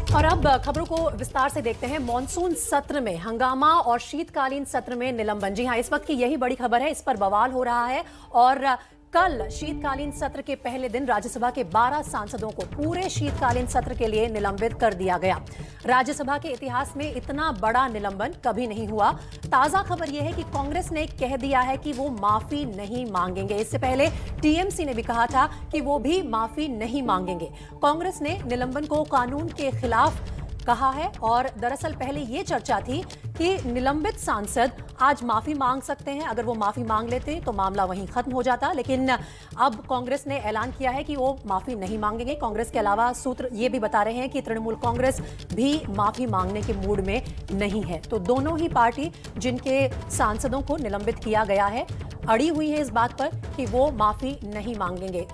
और अब खबरों को विस्तार से देखते हैं। मॉनसून सत्र में हंगामा और शीतकालीन सत्र में निलंबन। जी हां, इस वक्त की यही बड़ी खबर है, इस पर बवाल हो रहा है। और कल शीतकालीन सत्र के पहले दिन राज्यसभा के 12 सांसदों को पूरे शीतकालीन सत्र के लिए निलंबित कर दिया गया। राज्यसभा के इतिहास में इतना बड़ा निलंबन कभी नहीं हुआ। ताजा खबर यह है कि कांग्रेस ने कह दिया है कि वो माफी नहीं मांगेंगे। इससे पहले टीएमसी ने भी कहा था कि वो भी माफी नहीं मांगेंगे। कांग्रेस ने निलंबन को कानून के खिलाफ कहा है और दरअसल पहले ये चर्चा थी कि निलंबित सांसद आज माफी मांग सकते हैं। अगर वो माफी मांग लेते तो मामला वहीं खत्म हो जाता, लेकिन अब कांग्रेस ने ऐलान किया है कि वो माफी नहीं मांगेंगे। कांग्रेस के अलावा सूत्र ये भी बता रहे हैं कि तृणमूल कांग्रेस भी माफी मांगने के मूड में नहीं है। तो दोनों ही पार्टी जिनके सांसदों को निलंबित किया गया है अड़ी हुई है इस बात पर कि वो माफी नहीं मांगेंगे।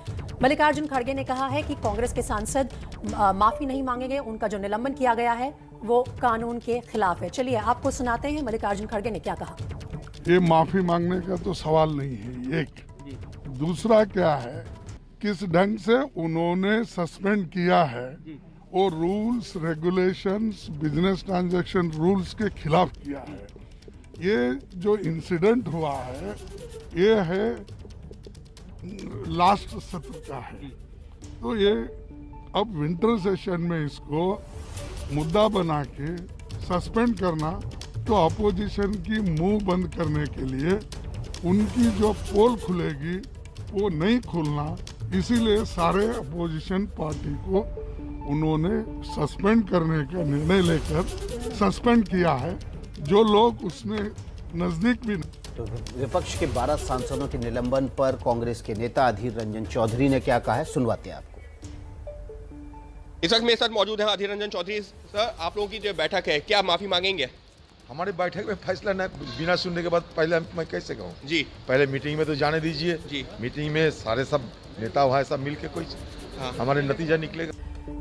मल्लिकार्जुन खड़गे ने कहा है कि कांग्रेस के सांसद माफी नहीं मांगेंगे। उनका जो निलंबन किया गया है वो कानून के खिलाफ है। चलिए आपको सुनाते हैं मल्लिकार्जुन खड़गे ने क्या कहा। ये माफी मांगने का तो सवाल नहीं है। एक दूसरा क्या है, किस ढंग से उन्होंने सस्पेंड किया है वो rules regulations business transaction rules के खिलाफ किया है। ये जो इंसिडेंट हुआ है ये है लास्ट सत्र का है, तो ये अब विंटर सेशन में इसको मुद्दा बना के सस्पेंड करना तो अपोजिशन की मुंह बंद करने के लिए उनकी जो पोल खुलेगी वो नहीं खुलना, इसीलिए सारे अपोजिशन पार्टी को उन्होंने सस्पेंड करने का निर्णय लेकर सस्पेंड किया है। जो लोग उसमें नजदीक भी तो विपक्ष के 12 सांसदों के निलंबन पर कांग्रेस के नेता अधीर रंजन चौधरी ने क्या कहा है, सुनवाते हैं आपको। इस वक्त मेरे साथ मौजूद है अधीर रंजन चौधरी। सर, आप लोगों की जो बैठक है, क्या माफी मांगेंगे? हमारी बैठक में फैसला न बिना सुनने के बाद पहले मैं कैसे कहूँ जी? पहले मीटिंग में तो जाने दीजिए जी। मीटिंग में सारे सब नेता भाई सब मिल के कोई हमारे नतीजा निकलेगा।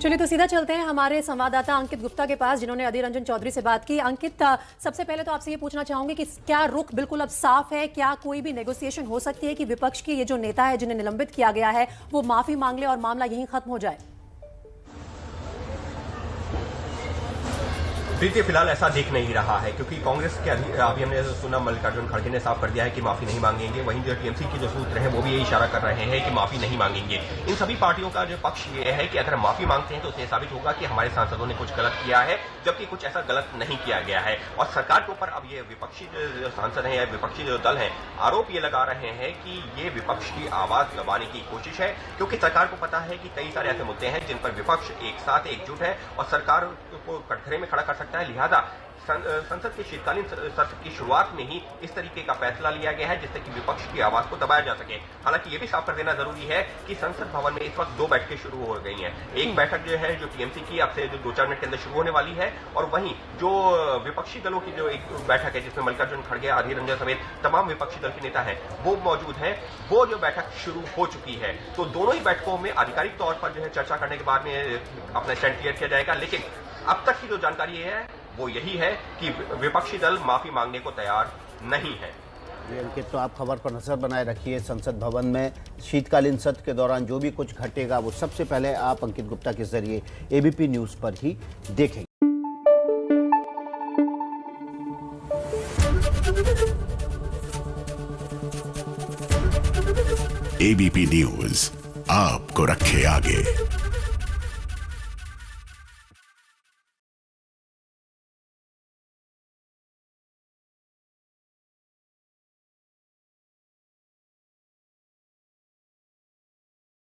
चलिए तो सीधा चलते हैं हमारे संवाददाता अंकित गुप्ता के पास, जिन्होंने अधीर रंजन चौधरी से बात की। अंकित, सबसे पहले तो आपसे ये पूछना चाहूंगी कि क्या रुख बिल्कुल अब साफ है? क्या कोई भी नेगोशिएशन हो सकती है कि विपक्ष के ये जो नेता है जिन्हें निलंबित किया गया है वो माफी मांग ले और मामला यहीं खत्म हो जाए? प्रीति, फिलहाल ऐसा दिख नहीं रहा है, क्योंकि कांग्रेस के अभी हमने सुना मल्लिकार्जुन खड़गे ने साफ कर दिया है कि माफी नहीं मांगेंगे। वहीं जो टीएमसी के जो सूत्र हैं वो भी ये इशारा कर रहे हैं कि माफी नहीं मांगेंगे। इन सभी पार्टियों का जो पक्ष ये है कि अगर माफी मांगते हैं तो उससे साबित होगा कि हमारे सांसदों ने कुछ गलत किया है, जबकि कुछ ऐसा गलत नहीं किया गया है। और सरकार के ऊपर अब ये विपक्षी जो सांसद हैं या विपक्षी जो दल हैं, आरोप ये लगा रहे हैं कि ये विपक्ष की आवाज दबाने की कोशिश है, क्योंकि सरकार को पता है कि कई सारे ऐसे मुद्दे हैं जिन पर विपक्ष एक साथ एकजुट है और सरकार को कटघरे में खड़ा कर सकता है। लिहाजा संसद के शीतकालीन सत्र की शुरुआत में ही इस तरीके का फैसला लिया गया है जिससे कि विपक्ष की आवाज को दबाया जा सके। हालांकि ये भी साफ कर देना जरूरी है कि संसद भवन में इस वक्त 2 बैठकें शुरू हो गई हैं। एक बैठक जो है जो टीएमसी की अब से जो 2-4 मिनट के अंदर शुरू होने वाली है, और वहीं जो विपक्षी दलों की जो एक बैठक है जिसमें मल्लिकार्जुन खड़गे, अधीर रंजन समेत तमाम विपक्षी दल के नेता हैं वो मौजूद हैं, वो जो बैठक शुरू हो चुकी है। तो दोनों ही बैठकों में आधिकारिक तौर पर जो है चर्चा करने के बाद में अपना स्टैंड क्लियर किया जाएगा। लेकिन अब तक की जो जानकारी है वो यही है कि विपक्षी दल माफी मांगने को तैयार नहीं है। अंकित, तो आप खबर पर नजर बनाए रखिए। संसद भवन में शीतकालीन सत्र के दौरान जो भी कुछ घटेगा वो सबसे पहले आप अंकित गुप्ता के जरिए एबीपी न्यूज पर ही देखेंगे। एबीपी न्यूज आपको रखे आगे।